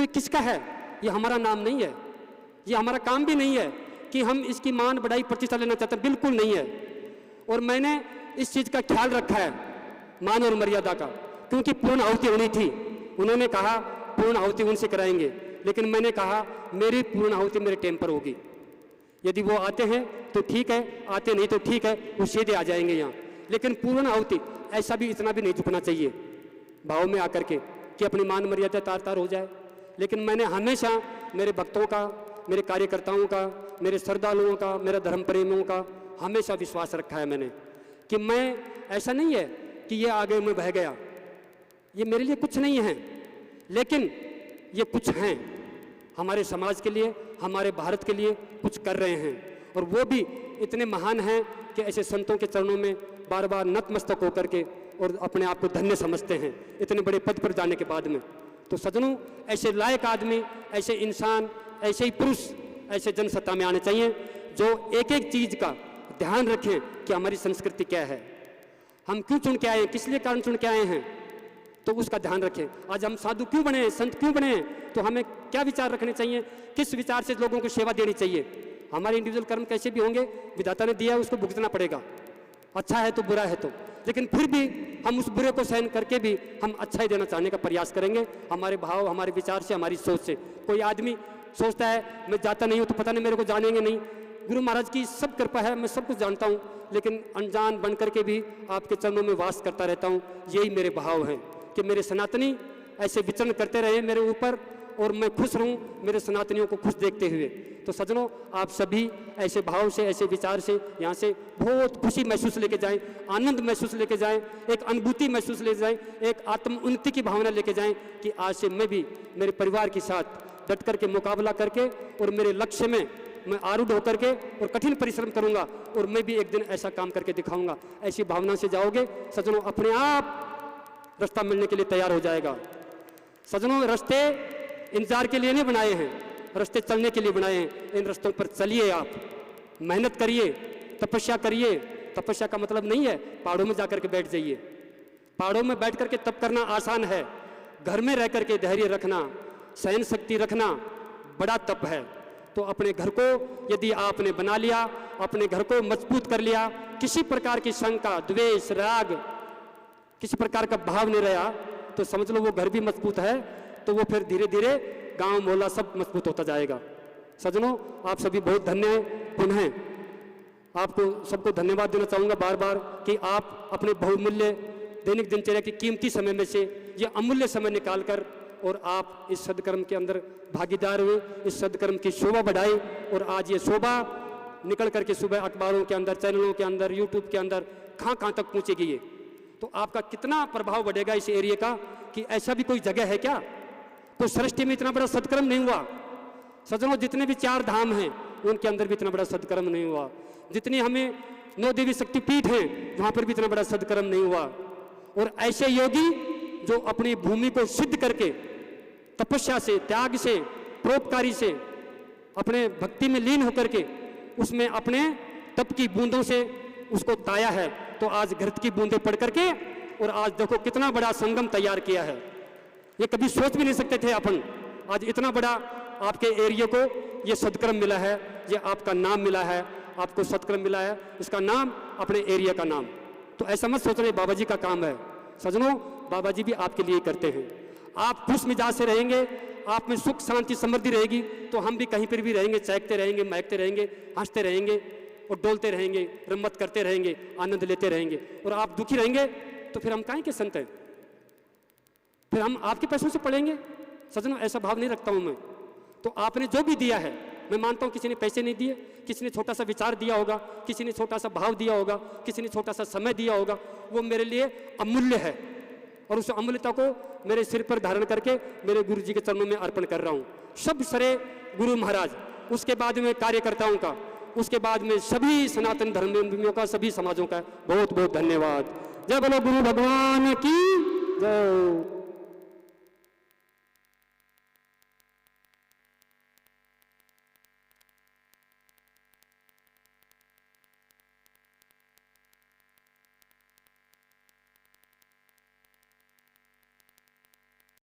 तो ये किसका है? ये हमारा नाम नहीं है, ये हमारा काम भी नहीं है कि हम इसकी मान बढ़ाई प्रतिष्ठा लेना चाहते हैं, बिल्कुल नहीं है। और मैंने इस चीज़ का ख्याल रखा है, मान और मर्यादा का, क्योंकि पूर्ण आहुति होनी थी। उन्होंने कहा पूर्ण आहुति उनसे कराएंगे, लेकिन मैंने कहा मेरी पूर्ण आहुति मेरे टाइम पर होगी। यदि वो आते हैं तो ठीक है, आते नहीं तो ठीक है, वो सीधे आ जाएंगे यहाँ। लेकिन पूर्ण आहुति ऐसा भी, इतना भी नहीं झुकना चाहिए भाव में आकर के कि अपनी मान मर्यादा तार तार हो जाए। लेकिन मैंने हमेशा मेरे भक्तों का, मेरे कार्यकर्ताओं का, मेरे श्रद्धालुओं का, मेरे धर्म प्रेमियों का हमेशा विश्वास रखा है मैंने कि मैं, ऐसा नहीं है कि ये आगे मैं बह गया, ये मेरे लिए कुछ नहीं है, लेकिन ये कुछ हैं हमारे समाज के लिए, हमारे भारत के लिए कुछ कर रहे हैं। और वो भी इतने महान हैं कि ऐसे संतों के चरणों में बार बार नतमस्तक होकर के और अपने आप को धन्य समझते हैं इतने बड़े पद पर जाने के बाद में। तो सज्जनों, ऐसे लायक आदमी, ऐसे इंसान, ऐसे ही पुरुष ऐसे जनसत्ता में आने चाहिए जो एक एक चीज़ का ध्यान रखें कि हमारी संस्कृति क्या है, हम क्यों चुन के आए हैं, किस लिए कारण चुन के आए हैं, तो उसका ध्यान रखें। आज हम साधु क्यों बने हैं, संत क्यों बने हैं, तो हमें क्या विचार रखने चाहिए, किस विचार से लोगों को सेवा देनी चाहिए। हमारे इंडिविजुअल कर्म कैसे भी होंगे, विधाता ने दिया है उसको भुगतना पड़ेगा, अच्छा है तो बुरा है तो, लेकिन फिर भी हम उस बुरे को सहन करके भी हम अच्छा ही देना चाहने का प्रयास करेंगे, हमारे भाव, हमारे विचार से, हमारी सोच से। कोई आदमी सोचता है मैं जाता नहीं हूँ तो पता नहीं मेरे को जानेंगे नहीं। गुरु महाराज की सब कृपा है, मैं सब कुछ जानता हूँ, लेकिन अनजान बन करके भी आपके चरणों में वास करता रहता हूँ। यही मेरे भाव हैं कि मेरे सनातनी ऐसे विचरण करते रहे मेरे ऊपर, और मैं खुश रहूं मेरे सनातनियों को खुश देखते हुए। तो सज्जनों, आप सभी ऐसे भाव से, ऐसे विचार से यहाँ से बहुत खुशी महसूस लेके जाएं, आनंद महसूस लेके जाएं, एक अनुभूति महसूस ले जाएं, एक आत्म उन्नति की भावना लेके जाएं कि आज से मैं भी मेरे परिवार के साथ डट करके मुकाबला करके और मेरे लक्ष्य में मैं आरूढ़ होकर के और कठिन परिश्रम करूंगा और मैं भी एक दिन ऐसा काम करके दिखाऊंगा। ऐसी भावना से जाओगे सज्जनों, अपने आप रास्ता मिलने के लिए तैयार हो जाएगा। सज्जनों, रास्ते इंतजार के लिए नहीं बनाए हैं, रास्ते चलने के लिए बनाए हैं। इन रास्तों पर चलिए, आप मेहनत करिए, तपस्या करिए। तपस्या का मतलब नहीं है पहाड़ों में जाकर के बैठ जाइए, पहाड़ों में बैठ करके तप करना आसान है, घर में रह करके धैर्य रखना, सहन शक्ति रखना बड़ा तप है। तो अपने घर को यदि आपने बना लिया, अपने घर को मजबूत कर लिया, किसी प्रकार की शंका, द्वेष, राग, किसी प्रकार का भाव नहीं रहा, तो समझ लो वो घर भी मजबूत है, तो वो फिर धीरे धीरे गांव मोहल्ला सब मजबूत होता जाएगा। सज्जनों, आप सभी बहुत धन्य हैं। पुनः आपको सबको धन्यवाद देना चाहूँगा बार बार कि आप अपने बहुमूल्य दैनिक दिनचर्या की कीमती समय में से ये अमूल्य समय निकालकर और आप इस सदकर्म के अंदर भागीदार हुए, इस सदकर्म की शोभा बढ़ाई। और आज ये शोभा निकल करके सुबह अखबारों के अंदर, चैनलों के अंदर, यूट्यूब के अंदर कहाँ तक पहुँचेगी ये, तो आपका कितना प्रभाव बढ़ेगा इस एरिया का कि ऐसा भी कोई जगह है क्या। तो सृष्टि में इतना बड़ा सदकर्म नहीं हुआ सज्जनों, जितने भी 4 धाम हैं उनके अंदर भी इतना बड़ा सदकर्म नहीं हुआ, जितनी हमें 9 देवी शक्तिपीठ हैं वहाँ पर भी इतना बड़ा सदकर्म नहीं हुआ। और ऐसे योगी जो अपनी भूमि को सिद्ध करके तपस्या से, त्याग से, परोपकारी से, अपने भक्ति में लीन होकर के उसमें अपने तप की बूंदों से उसको ताया है, तो आज घृत की बूंदें पढ़ करके और आज देखो कितना बड़ा संगम तैयार किया है। ये कभी सोच भी नहीं सकते थे अपन, आज इतना बड़ा आपके एरिया को ये सदकर्म मिला है, ये आपका नाम मिला है, आपको सदकर्म मिला है, इसका नाम अपने एरिया का नाम। तो ऐसा मत सोच रहे बाबा जी का काम है। सज्जनों, बाबा जी भी आपके लिए करते हैं। आप खुश मिजाज से रहेंगे, आप में सुख शांति समृद्धि रहेगी, तो हम भी कहीं पर भी रहेंगे, चहकते रहेंगे, महकते रहेंगे, हंसते रहेंगे और डोलते रहेंगे, रम्मत करते रहेंगे, आनंद लेते रहेंगे। और आप दुखी रहेंगे तो फिर हम काहे के संत हैं, फिर हम आपके पैसों से पढ़ेंगे। सज्जनों, ऐसा भाव नहीं रखता हूं मैं। तो आपने जो भी दिया है, मैं मानता हूं किसी ने पैसे नहीं दिए, किसी ने छोटा सा विचार दिया होगा, किसी ने छोटा सा भाव दिया होगा, किसी ने छोटा सा समय दिया होगा, वो मेरे लिए अमूल्य है। और उस अमूल्यता को मेरे सिर पर धारण करके मेरे गुरु जी के चरणों में अर्पण कर रहा हूँ। सब सरे गुरु महाराज, उसके बाद में कार्यकर्ताओं का, उसके बाद में सभी सनातन धर्मावलंबियों का, सभी समाजों का बहुत बहुत धन्यवाद। जय बोलो गुरु भगवान की जय।